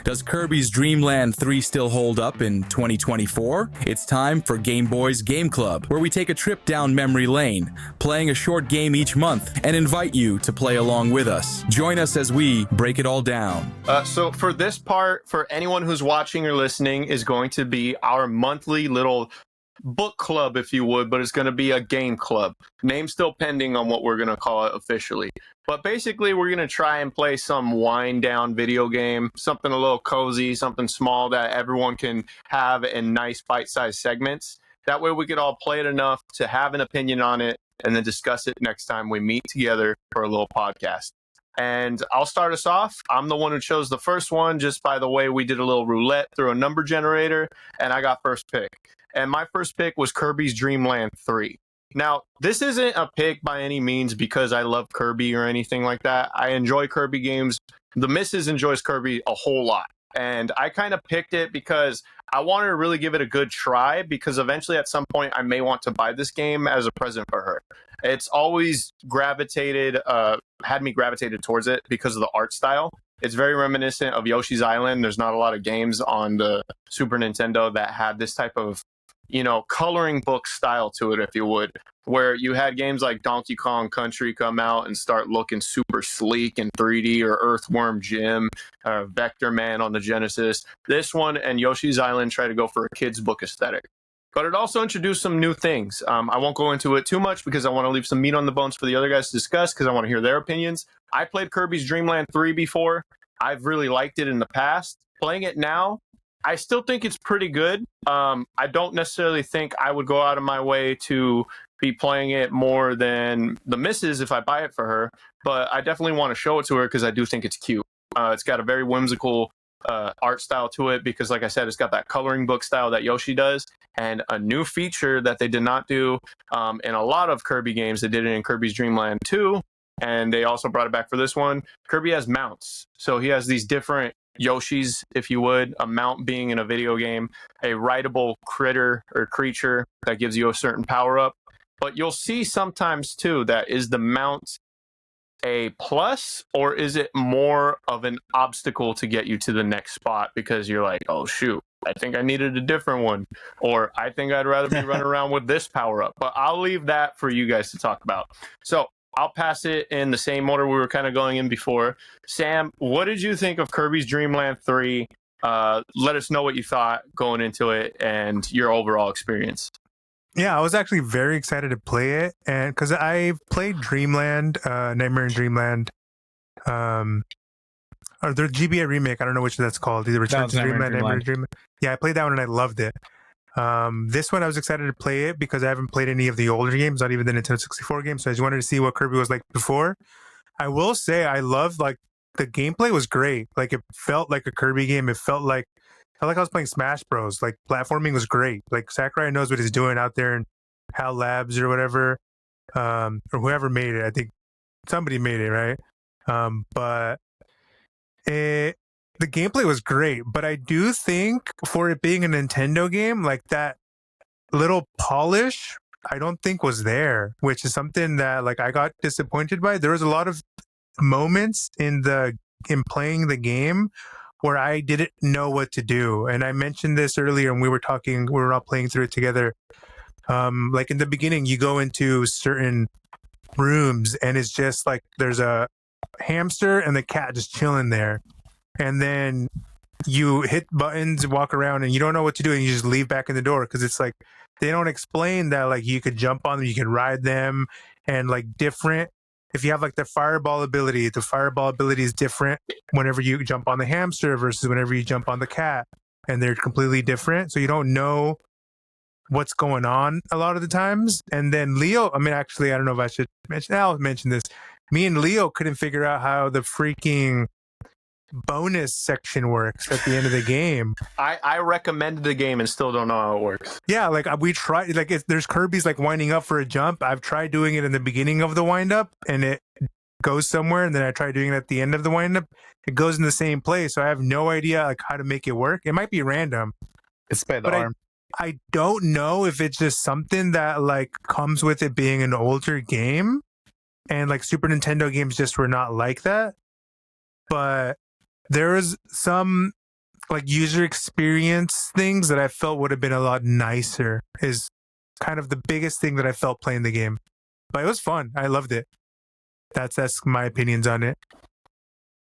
Does Kirby's Dreamland 3 still hold up in 2024? It's time for GameBois Game Club, where we take a trip down memory lane, playing a short game each month, and invite you to play along with us. Join us as we break it all down. So for this part, for anyone who's watching or listening, is going to be our monthly little book club, if you would, but it's going to be a game club. Name still pending on what we're going to call it officially. But basically, we're going to try and play some wind down video game, something a little cozy, something small that everyone can have in nice bite-sized segments. That way we could all play it enough to have an opinion on it and then discuss it next time we meet together for a little podcast. And I'll start us off. I'm the one who chose the first one, just by the way we did a little roulette through a number generator, and I got first pick. And my first pick was Kirby's Dreamland 3. Now, this isn't a pick by any means because I love Kirby or anything like that. I enjoy Kirby games. The missus enjoys Kirby a whole lot. And I kind of picked it because I wanted to really give it a good try, because eventually at some point I may want to buy this game as a present for her. It's always had me gravitated towards it because of the art style. It's very reminiscent of Yoshi's Island. There's not a lot of games on the Super Nintendo that had this type of, coloring book style to it, if you would, where you had games like Donkey Kong Country come out and start looking super sleek in 3D, or Earthworm Jim, Vector Man on the Genesis. This one and Yoshi's Island try to go for a kid's book aesthetic. But it also introduced some new things. I won't go into it too much because I want to leave some meat on the bones for the other guys to discuss, because I want to hear their opinions. I played Kirby's Dreamland 3 before. I've really liked it in the past. Playing it now, I still think it's pretty good. I don't necessarily think I would go out of my way to be playing it more than the missus if I buy it for her, but I definitely want to show it to her because I do think it's cute. It's got a very whimsical art style to it because, like I said, it's got that coloring book style that Yoshi does, and a new feature that they did not do in a lot of Kirby games. They did it in Kirby's Dreamland 2, and they also brought it back for this one. Kirby has mounts. So he has these different Yoshis, if you would, a mount being in a video game, a rideable critter or creature that gives you a certain power up. But you'll see sometimes too that is the mount a plus, or is it more of an obstacle to get you to the next spot because you're like, oh shoot, I think I needed a different one, or I think I'd rather be running around with this power up. But I'll leave that for you guys to talk about. So I'll pass it in the same order we were kind of going in before. Sam, what did you think of Kirby's Dreamland 3? Let us know what you thought going into it and your overall experience. Yeah, I was actually very excited to play it, and because I've played Dreamland, Nightmare in Dreamland, or the GBA remake. I don't know which that's called. Either Return to Dreamland, Nightmare in Dreamland. Yeah, I played that one and I loved it. This one I was excited to play it because I haven't played any of the older games, not even the Nintendo 64 games. So I just wanted to see what Kirby was like before. I will say I loved, like, the gameplay was great. Like, it felt like a Kirby game. It felt like I was playing Smash Bros. Like, platforming was great. Like, Sakurai knows what he's doing out there in HAL Labs or whatever, or whoever made it. I think somebody made it, right? But the gameplay was great, but I do think for it being a Nintendo game, like, that little polish, I don't think was there, which is something that, like, I got disappointed by. There was a lot of moments in playing the game where I didn't know what to do. And I mentioned this earlier when we were all playing through it together. Like, in the beginning, you go into certain rooms and it's just like there's a hamster and the cat just chilling there. And then you hit buttons, walk around, and you don't know what to do, and you just leave back in the door because it's like they don't explain that, like, you could jump on them, you could ride them, and, like, different. If you have, like, the fireball ability is different whenever you jump on the hamster versus whenever you jump on the cat, and they're completely different. So you don't know what's going on a lot of the times. And then Leo, I mean, actually, I don't know if I should mention. I'll mention this. Me and Leo couldn't figure out how the freaking bonus section works at the end of the game. I recommended the game and still don't know how it works. Yeah, like, we tried, like, if there's Kirby's, like, winding up for a jump. I've tried doing it in the beginning of the wind up and it goes somewhere, and then I try doing it at the end of the wind up. It goes in the same place, so I have no idea, like, how to make it work. It might be random. It's by the arm. I don't know if it's just something that, like, comes with it being an older game, and, like, Super Nintendo games just were not like that. But there is some like user experience things that I felt would have been a lot nicer is kind of the biggest thing that I felt playing the game. But it was fun. I loved it. That's my opinions on it.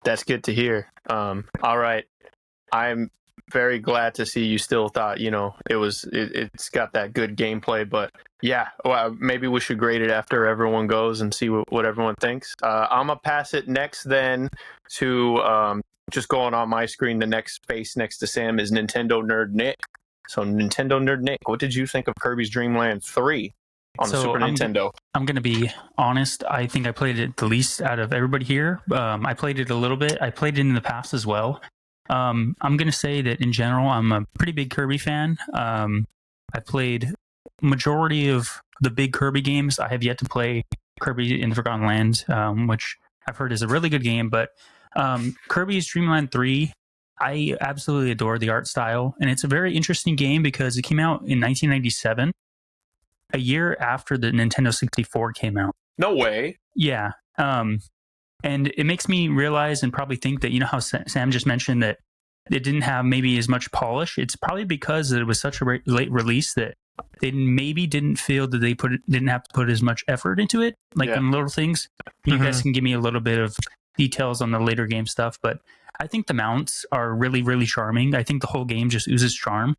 That's good to hear. All right. I'm very glad to see you still thought, it's got that good gameplay, but yeah, well, maybe we should grade it after everyone goes and see what everyone thinks. I'm gonna pass it next then to just going on my screen. The next face next to Sam is Nintendo Nerd Nick. So Nintendo Nerd Nick, what did you think of Kirby's Dream Land 3 on the Super Nintendo? I'm going to be honest. I think I played it the least out of everybody here. I played it a little bit. I played it in the past as well. I'm going to say that in general, I'm a pretty big Kirby fan. I played majority of the big Kirby games. I have yet to play Kirby in the Forgotten Land, which I've heard is a really good game. But Kirby's Dream Land 3, I absolutely adore the art style. And it's a very interesting game because it came out in 1997, a year after the Nintendo 64 came out. No way. Yeah. And it makes me realize and probably think that, how Sam just mentioned that it didn't have maybe as much polish. It's probably because it was such a late release that they maybe didn't feel that they didn't have to put as much effort into it, on little things. You guys can give me a little bit of details on the later game stuff, but I think the mounts are really, really charming. I think the whole game just oozes charm.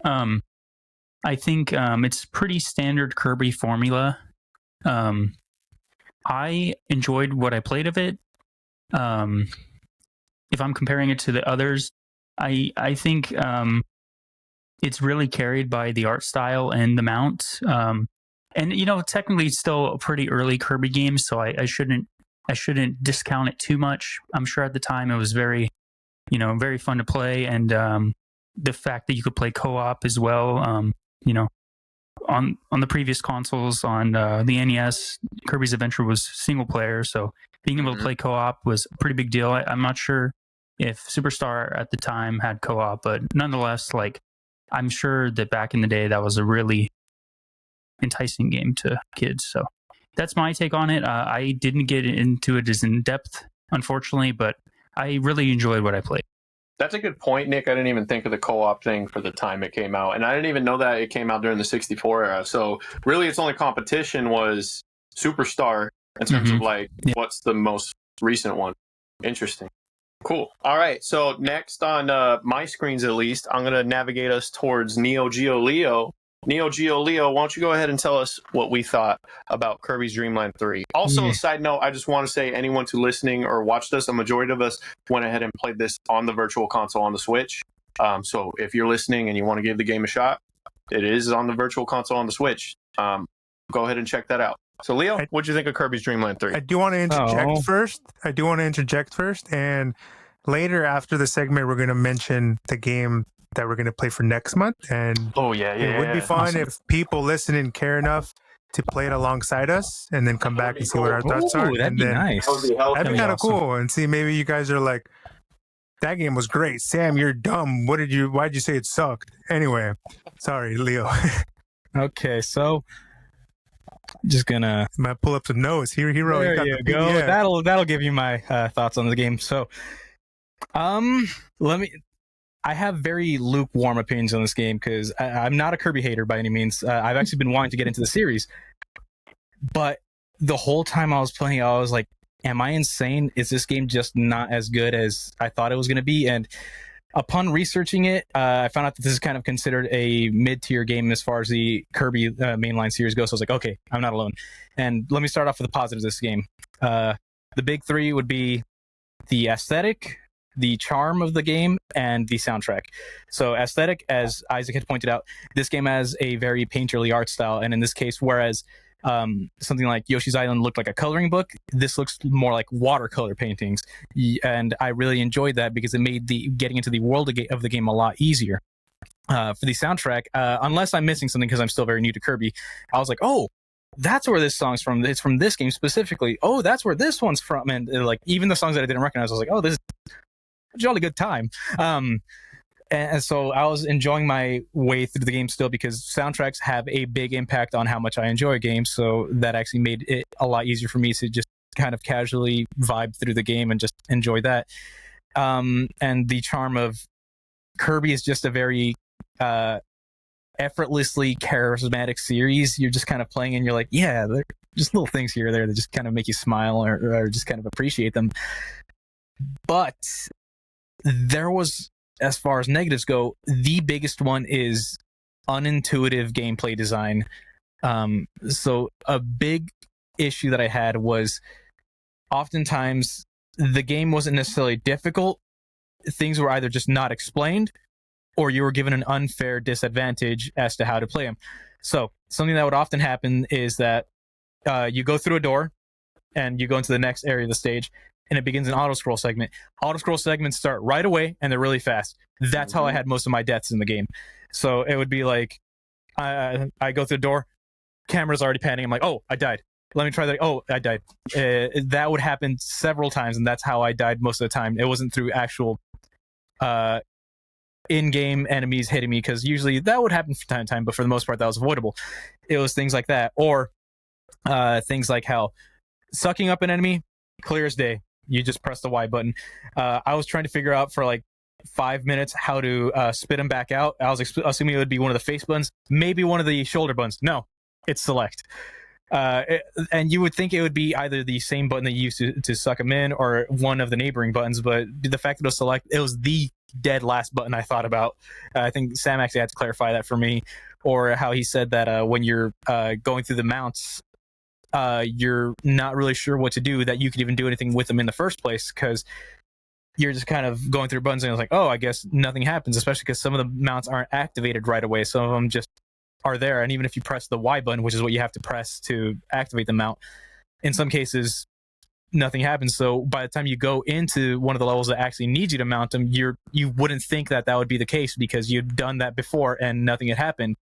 I think it's pretty standard Kirby formula. I enjoyed what I played of it. If I'm comparing it to the others, I think it's really carried by the art style and the mounts. And technically it's still a pretty early Kirby game, so I shouldn't discount it too much. I'm sure at the time it was very, very fun to play, and the fact that you could play co-op as well. On the previous consoles, on the NES, Kirby's Adventure was single player, so being able to play co-op was a pretty big deal. I'm not sure if Superstar at the time had co-op, but nonetheless, I'm sure that back in the day that was a really enticing game to kids. So that's my take on it. I didn't get into it as in depth, unfortunately, but I really enjoyed what I played. That's a good point, Nick. I didn't even think of the co-op thing for the time it came out. And I didn't even know that it came out during the 64 era. So really its only competition was Superstar in terms of what's the most recent one. Interesting. Cool. All right. So next on my screens, at least, I'm going to navigate us towards Neo Geo Leo. Neo Geo Leo, why don't you go ahead and tell us what we thought about Kirby's Dream Land 3? Also, a side note, I just want to say anyone who's listening or watched us, a majority of us went ahead and played this on the Virtual Console on the Switch. So if you're listening and you want to give the game a shot, it is on the Virtual Console on the Switch. Go ahead and check that out. So Leo, what'd you think of Kirby's Dream Land 3? I do want to interject first. And later after the segment, we're going to mention the game that we're going to play for next month, and it would be fun if people listening care enough to play it alongside us and then come back and see what our thoughts are. That'd be nice. That'd be kind of cool, and see maybe you guys are like, that game was great. Sam, you're dumb. Why'd you say it sucked? Anyway, sorry, Leo. Okay, so just gonna pull up some notes here. Hero, there you go. That'll give you my thoughts on the game. So, I have very lukewarm opinions on this game because I'm not a Kirby hater by any means. I've actually been wanting to get into the series, but the whole time I was playing, I was like, am I insane? Is this game just not as good as I thought it was going to be? And upon researching it, I found out that this is kind of considered a mid-tier game as far as the Kirby mainline series goes. So I was like, okay, I'm not alone. And let me start off with the positives of this game. The big three would be the aesthetic, the charm of the game, and the soundtrack. So aesthetic, as Isaac had pointed out, this game has a very painterly art style, and in this case, whereas something like Yoshi's Island looked like a coloring book, this looks more like watercolor paintings, and I really enjoyed that because it made the getting into the world of the game a lot easier. For the soundtrack, unless I'm missing something because I'm still very new to Kirby, I was like, oh, that's where this song's from. It's from this game specifically. Oh, that's where this one's from. And even the songs that I didn't recognize, I was like, oh, this is a jolly good time. And so I was enjoying my way through the game still because soundtracks have a big impact on how much I enjoy a game. So that actually made it a lot easier for me to just kind of casually vibe through the game and just enjoy that. And the charm of Kirby is just a very effortlessly charismatic series. You're just kind of playing and you're like, yeah, they're just little things here or there that just kind of make you smile or just kind of appreciate them. But there was, as far as negatives go, the biggest one is unintuitive gameplay design. So a big issue that I had was oftentimes the game wasn't necessarily difficult. Things were either just not explained or you were given an unfair disadvantage as to how to play them. So something that would often happen is that you go through a door and you go into the next area of the stage and it begins an auto scroll segment. Auto scroll segments start right away and they're really fast. That's how I had most of my deaths in the game. So it would be like, I go through the door, camera's already panning. I'm like, oh, I died. Let me try that. Oh, I died. That would happen several times, and that's how I died most of the time. It wasn't through actual in-game enemies hitting me, because usually that would happen from time to time, but for the most part, that was avoidable. It was things like that, or things like how sucking up an enemy, clear as day. You just press the Y button. I was trying to figure out for like 5 minutes how to spit them back out. I was assuming it would be one of the face buttons, maybe one of the shoulder buttons. No, it's select. And you would think it would be either the same button that you used to suck them in or one of the neighboring buttons, but the fact that it was select, it was the dead last button I thought about. I think Sam actually had to clarify that for me, or how he said that when you're going through the mounts, you're not really sure what to do, that you could even do anything with them in the first place, because you're just kind of going through buttons and it's like, oh, I guess nothing happens, especially because some of the mounts aren't activated right away. Some of them just are there, and even if you press the Y button, which is what you have to press to activate the mount, in some cases nothing happens. So by the time you go into one of the levels that actually needs you to mount them, you wouldn't think that would be the case, because you'd done that before and nothing had happened.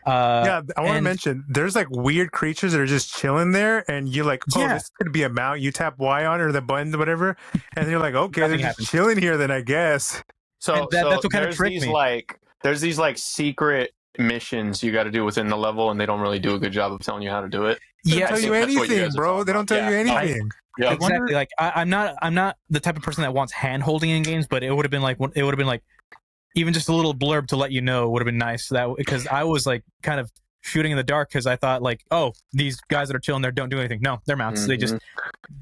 I want to mention, there's like weird creatures that are just chilling there, and you're like, oh, Yeah. this could be a mount. You tap Y on it, or the buttons or whatever, and you're like, okay, they're Nothing just happens. chilling here then, I guess. So, that's what kind of there's tricked these me. there's these like secret missions you got to do within the level, and they don't really do a good job of telling you how to do it. They Yeah, don't tell you that's what you anything, guys are bro. talking They don't about. tell you Yeah. anything. Yep. exactly. Like I'm not the type of person that wants hand holding in games, but it would have been like even just a little blurb to let you know would have been nice. That, because I was like kind of shooting in the dark, because I thought like, oh, these guys that are chilling there don't do anything. No, they're mounts. They just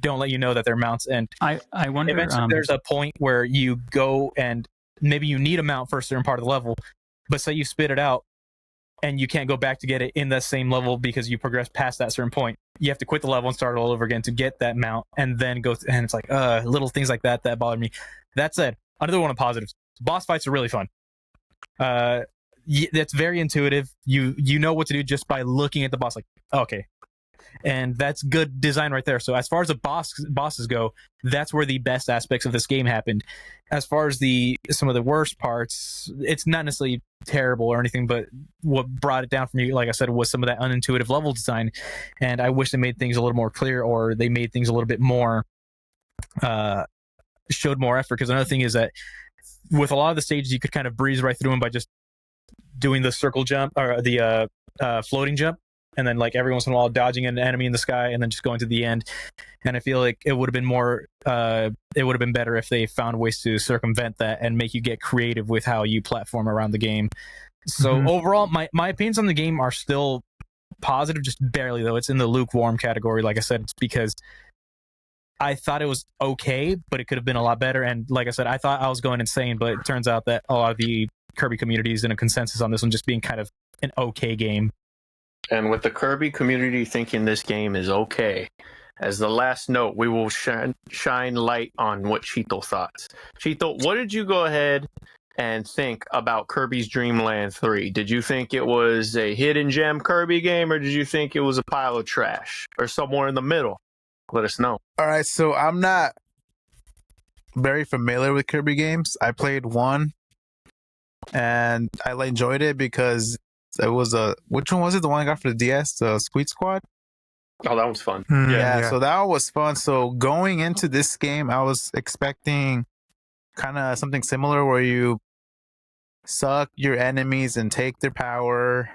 don't let you know that they're mounts. And I wonder. eventually there's a point where you go and maybe you need a mount for a certain part of the level, but say you spit it out and you can't go back to get it in that same level because you progressed past that certain point. You have to quit the level and start all over again to get that mount, and then go and it's like little things like that bother me. That said, another one of positives, boss fights are really fun. That's very intuitive. You know what to do just by looking at the boss, like, okay, and that's good design right there. So as far as the bosses go, that's where the best aspects of this game happened. As far as some of the worst parts, it's not necessarily terrible or anything, but what brought it down for me, like I said, was some of that unintuitive level design, and I wish they made things a little more clear, or they made things a little bit more showed more effort. Because another thing is that with a lot of the stages, you could kind of breeze right through them by just doing the circle jump or the floating jump, and then like every once in a while dodging an enemy in the sky and then just going to the end. And I feel like it would have been more it would have been better if they found ways to circumvent that and make you get creative with how you platform around the game. So overall, my opinions on the game are still positive, just barely, though. It's in the lukewarm category. Like I said, it's because I thought it was okay, but it could have been a lot better. And like I said, I thought I was going insane, but it turns out that a lot of the Kirby community is in a consensus on this one just being kind of an okay game. And with the Kirby community thinking this game is okay, as the last note, we will shine light on what Chito thought. Chito, what did you go ahead and think about Kirby's Dreamland 3? Did you think it was a hidden gem Kirby game, or did you think it was a pile of trash, or somewhere in the middle? Let us know. All right, so I'm not very familiar with Kirby games. I played one, and I enjoyed it because it was which one was it? The one I got for the DS, the Squeak Squad? Oh, that was fun. Yeah, so that was fun. So going into this game, I was expecting kind of something similar where you suck your enemies and take their power.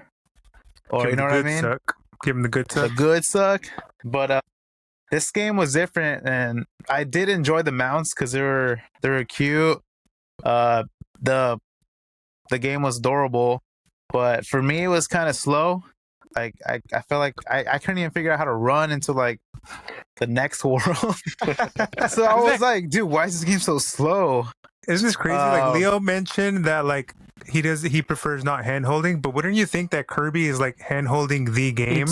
Or you know what I mean? Suck. Give them the good suck. The good suck. But this game was different, and I did enjoy the mounts because they were cute. the game was adorable, but for me it was kind of slow. Like I felt like I couldn't even figure out how to run into like the next world. So I was like, dude, why is this game so slow? It's just crazy. Like Leo mentioned that like he prefers not hand holding, but wouldn't you think that Kirby is like hand holding the game?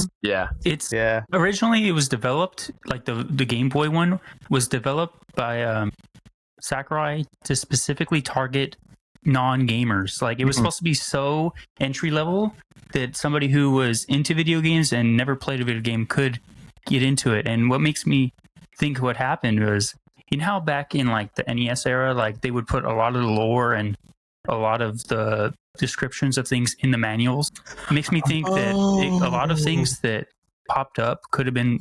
It's Yeah. originally it was developed like the Game Boy one was developed by Sakurai to specifically target non-gamers. Like it was supposed to be so entry level that somebody who was into video games and never played a video game could get into it. And what makes me think what happened was, you know how back in like the NES era, like they would put a lot of the lore and a lot of the descriptions of things in the manuals. It makes me think that a lot of things that popped up could have been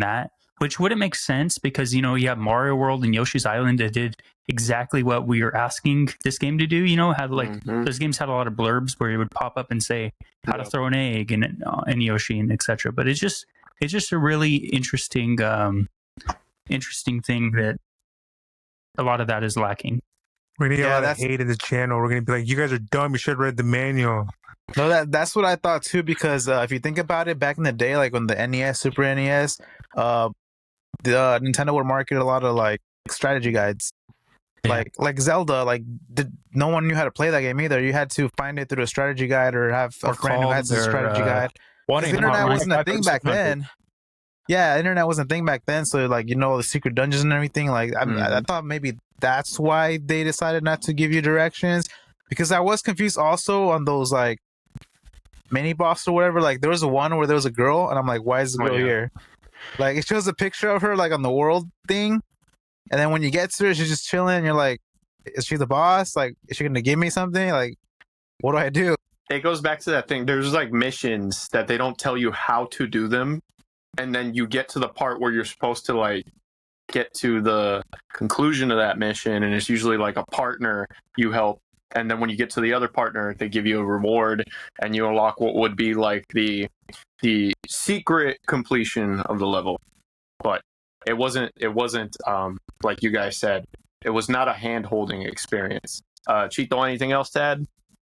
that, which wouldn't make sense because, you know, you have Mario World and Yoshi's Island that did exactly what we were asking this game to do. You know, had like those games had a lot of blurbs where it would pop up and say how to throw an egg and Yoshi and etc. But it's just a really interesting thing that a lot of that is lacking. We're gonna get a lot of hate in the channel. We're gonna be like, you guys are dumb. You should have read the manual. No, that's what I thought too. Because if you think about it, back in the day, like on the NES, Super NES, the Nintendo would market a lot of like strategy guides, like Zelda. Like no one knew how to play that game either. You had to find it through a strategy guide or have a friend who had a strategy guide. The internet wasn't a thing back then. Yeah, internet wasn't a thing back then. So like, you know, the secret dungeons and everything. Like I thought maybe that's why they decided not to give you directions, because I was confused also on those like mini boss or whatever. Like there was one where there was a girl and I'm like, why is the girl here? Like it shows a picture of her like on the world thing, and then when you get to her, she's just chilling and you're like, is she the boss? Like, is she gonna give me something? Like, what do I do? It goes back to that thing. There's like missions that they don't tell you how to do them, and then you get to the part where you're supposed to like get to the conclusion of that mission, and it's usually like a partner you help, and then when you get to the other partner, they give you a reward and you unlock what would be like the secret completion of the level. But it wasn't like you guys said, it was not a hand holding experience. Chito, anything else to add?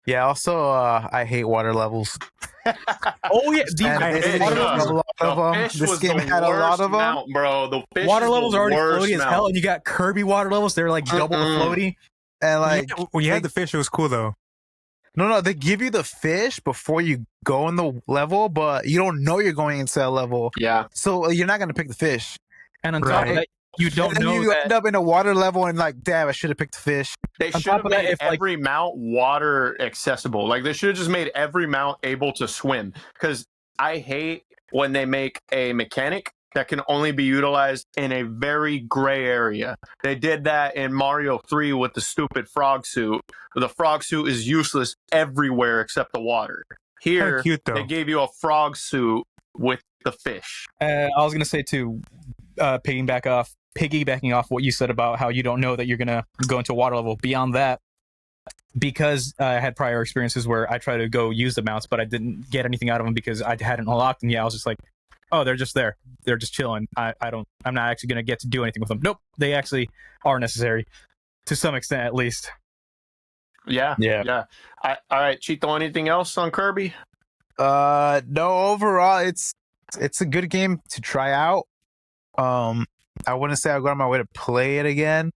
Yeah, also I hate water levels. Oh yeah, this game had a lot of them, bro. The fish water levels are already floaty as hell, mount. and you got Kirby water levels. They're like double the floaty. and like when you had the fish, it was cool though. No, they give you the fish before you go in the level, but you don't know you're going into that level. Yeah. So you're not gonna pick the fish. And on top of that, you don't know you end up in a water level and like, damn, I should have picked the fish. They should have made every mount water accessible. Like they should have just made every mount able to swim. Because I hate when they make a mechanic that can only be utilized in a very gray area. They did that in Mario 3 with the stupid frog suit. The frog suit is useless everywhere except the water. Here, they gave you a frog suit with the fish. I was gonna say too, piggybacking off what you said about how you don't know that you're gonna go into a water level. Beyond that, because I had prior experiences where I tried to go use the mounts, but I didn't get anything out of them because I hadn't unlocked them yet. I was just like, oh, they're just there. They're just chilling. I'm not actually gonna get to do anything with them. Nope, they actually are necessary to some extent, at least. Yeah. All right, Chito, anything else on Kirby? No, overall, it's a good game to try out. I wouldn't say I'll go on my way to play it again,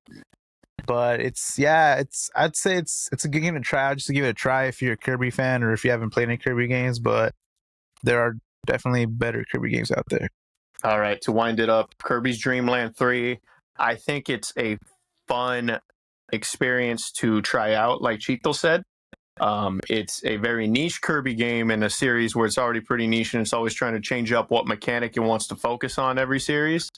but I'd say it's a good game to try out, just to give it a try if you're a Kirby fan or if you haven't played any Kirby games, but there are definitely better Kirby games out there. All right, to wind it up, Kirby's Dream Land 3, I think it's a fun experience to try out, like Chito said. It's a very niche Kirby game in a series where it's already pretty niche and it's always trying to change up what mechanic it wants to focus on every series.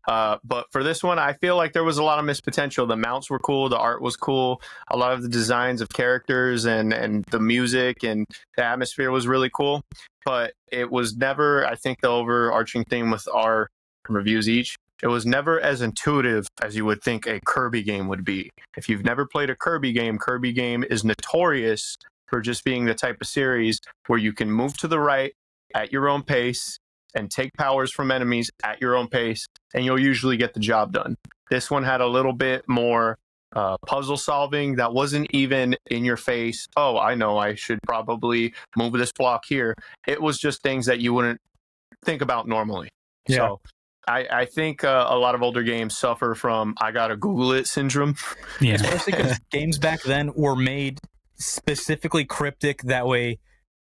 But for this one, I feel like there was a lot of missed potential. The mounts were cool, the art was cool, a lot of the designs of characters and the music and the atmosphere was really cool. But it was never, I think the overarching theme with our reviews each, it was never as intuitive as you would think a Kirby game would be. If you've never played a Kirby game is notorious for just being the type of series where you can move to the right at your own pace and take powers from enemies at your own pace, and you'll usually get the job done. This one had a little bit more puzzle solving that wasn't even in your face. Oh, I know I should probably move this block here. It was just things that you wouldn't think about normally. Yeah. So I think a lot of older games suffer from I gotta Google it syndrome. Yeah. Especially because games back then were made specifically cryptic. That way,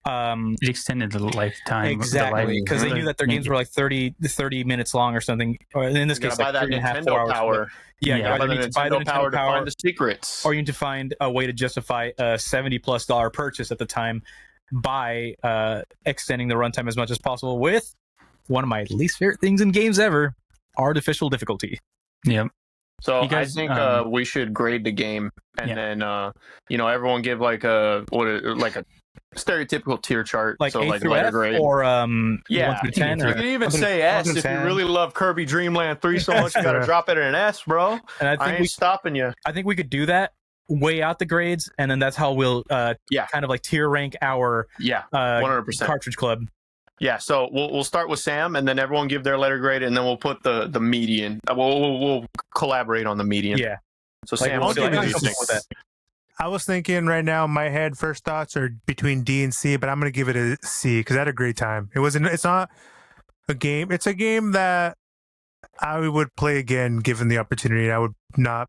It extended the lifetime. exactly, because they knew that their games were like 30 minutes long or something. Or in this You case, gotta buy like that 3.5, 4 Nintendo hours. power. Yeah, Yeah. you Buy either the need to buy the Nintendo power to find the secrets. or you need to find a way to justify a $70+ purchase at the time by extending the runtime as much as possible with one of my least favorite things in games ever: artificial difficulty. Yep. So You guys, I think we should grade the game, and Yeah. then everyone give like a stereotypical tier chart. Like so A like through letter F grade. or Yeah, 1 through 10. You Or, can even Something- say S something if you fan. really love Kirby Dreamland 3 so much. You gotta drop it in an S, bro. and I ain't stopping you. I think we could do that, weigh out the grades, and then that's how we'll Yeah. kind of like tier rank our Yeah, 100%. cartridge club. Yeah, so we'll start with Sam, and then everyone give their letter grade, and then we'll put the median. We'll collaborate on the median. Yeah. So Like, Sam, we'll what be do like, you "Oh, think? something with that." I was thinking right now, in my head, first thoughts are between D and C, but I'm gonna give it a C because I had a great time. It's not a game. It's a game that I would play again given the opportunity. I would not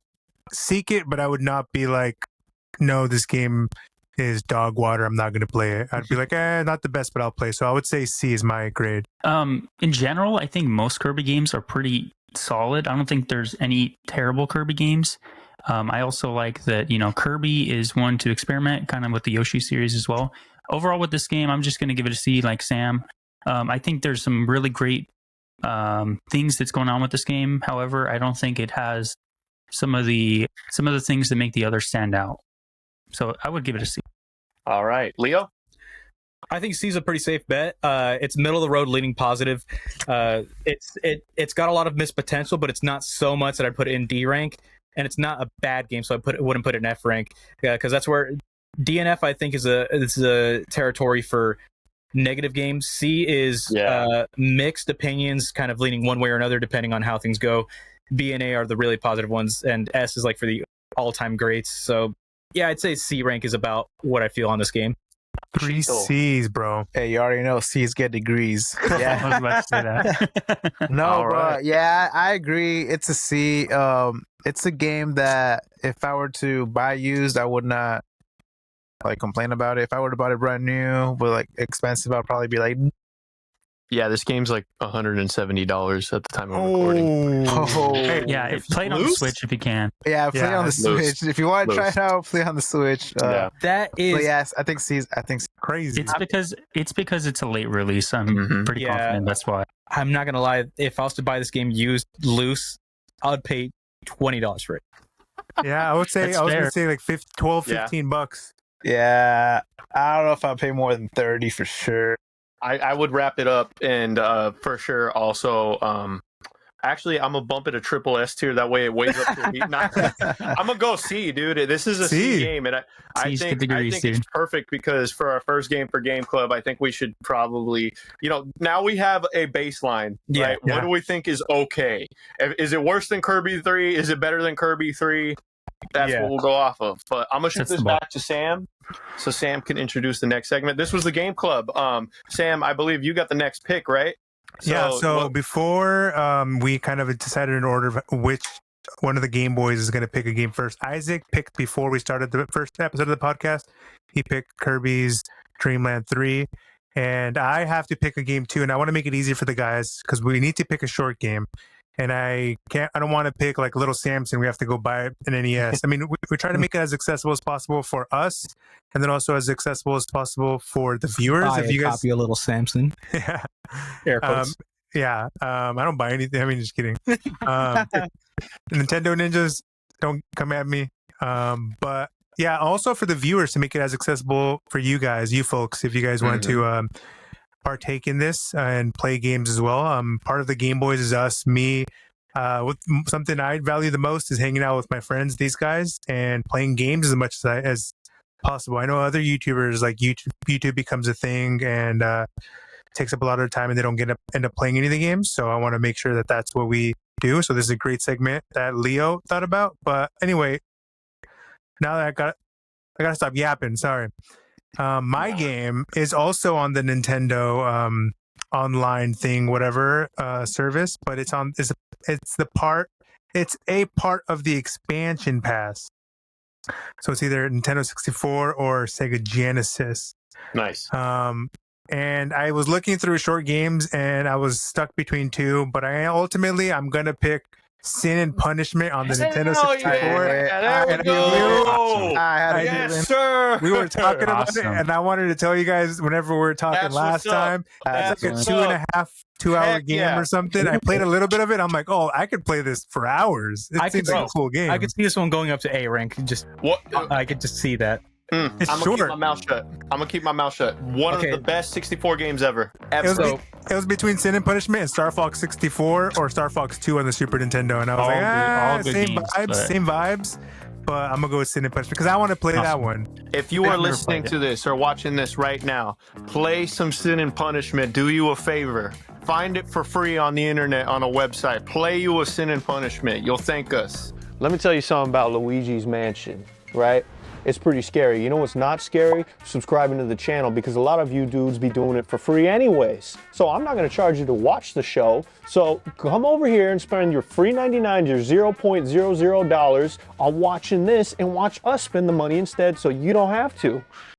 seek it, but I would not be like, no, this game is dog water. I'm not gonna play it. I'd be like, not the best, but I'll play. So I would say C is my grade. In general, I think most Kirby games are pretty solid. I don't think there's any terrible Kirby games. I also like that, Kirby is one to experiment kind of with the Yoshi series as well. Overall with this game, I'm just going to give it a C like Sam. I think there's some really great things that's going on with this game. However, I don't think it has some of the things that make the others stand out. So I would give it a C. All right, Leo. I think C is a pretty safe bet. It's middle of the road, leaning positive. It's got a lot of missed potential, but it's not so much that I'd put it in D rank. And it's not a bad game, so wouldn't put it in F rank, because that's where D and F I think is a territory for negative games. C is mixed opinions, kind of leaning one way or another depending on how things go. B and A are the really positive ones, and S is like for the all-time greats. So yeah, I'd say C rank is about what I feel on this game. 3 C's, bro. Hey, you already know C's get degrees. I Yeah. was about to say that. No, All bro. right. Yeah, I agree. It's a C. It's a game that if I were to buy used, I would not like complain about it. If I were to buy it brand new, but like expensive, I'd probably be like, Yeah, this game's like $170 at the time of recording. oh, Hey, Yeah, play it on the Loose? Switch if you can. yeah, play Yeah, on the loose. Switch. If you want to try Loose. it out, play on the Switch. Yeah. That But is yes, I think C's. I think Crazy. It's because it's a late release. I'm Mhm. pretty Yeah. confident that's why. I'm not gonna lie. If I was to buy this game used loose, I'd pay $20 for it. Yeah, I would say That's I was fair. gonna say like 12, Yeah. 15 bucks. yeah. I don't know if I'd pay more than 30 for sure. I would wrap it up, and for sure also actually I'm gonna bump it a triple S tier, that way it weighs up to B. I'm gonna go C, dude. This is a C C. game, and I C's think good degrees, it's dude. perfect because for our first game for Game Club, I think we should probably, now we have a baseline, Yeah, right? yeah. What do we think is okay? Is it worse than Kirby 3? Is it better than Kirby 3? That's Yeah. what we'll go off of. But I'm gonna shoot That's this the ball. back to Sam, so Sam can introduce the next segment. This was the Game Club. Sam, I believe you got the next pick, right? So what- before we kind of decided in order of which one of the Game Boys is going to pick a game first. Isaac picked before we started the first episode of the podcast. He picked Kirby's Dreamland 3. And I have to pick a game too. And I want to make it easier for the guys because we need to pick a short game. And I don't want to pick like Little Samson. We have to go buy an NES. I mean, we're trying to make it as accessible as possible for us. And then also as accessible as possible for the viewers. Buy If a you guys, copy of Little Samson. yeah. Air quotes. I don't buy anything. I mean, just kidding. Nintendo Ninjas, don't come at me. But yeah, also for the viewers to make it as accessible for you guys, you folks, if you guys want to partake in this and play games as well. Part of the Game Boys is us, me. Something I value the most is hanging out with my friends, these guys, and playing games as much as possible. I know other YouTubers like YouTube becomes a thing and takes up a lot of time and they don't end up playing any of the games. So I want to make sure that that's what we do. So this is a great segment that Leo thought about. But anyway, now that I gotta stop yapping. Sorry. My game is also on the Nintendo online thing, whatever service, but it's a part of the expansion pass. So it's either Nintendo 64 or Sega Genesis. Nice. And I was looking through short games and I was stuck between two, but I'm gonna pick Sin and Punishment on the Nintendo 64. Yeah, there we go. Yes, sir. We were talking about Awesome. it, and I wanted to tell you guys whenever we were talking That's last what's up. time, That's it's like a what's 2.5-2 hour Heck game yeah. or something. I played a little bit of it. I'm like, oh, I could play this for hours. It I seems could- like a cool game. I could see this one going up to A rank. Just What? I could just see that. It's I'm gonna keep short. my mouth shut. One Okay. of the best 64 games ever. It was, Ever. it was between Sin and Punishment and Star Fox 64 or Star Fox 2 on the Super Nintendo, and I was All like, good same games, vibes, but- same vibes. But I'm gonna go with Sin and Punishment because I want to play that Awesome. one. If you I've are never listening played to this or watching this right now, play some Sin and Punishment. Do you a favor. Find it for free on the internet on a website. Play you a Sin and Punishment. You'll thank us. Let me tell you something about Luigi's Mansion, right? It's pretty scary. You know what's not scary? Subscribing to the channel, because a lot of you dudes be doing it for free anyways. So I'm not gonna charge you to watch the show. So come over here and spend your free 99, your $0.00 on watching this, and watch us spend the money instead so you don't have to.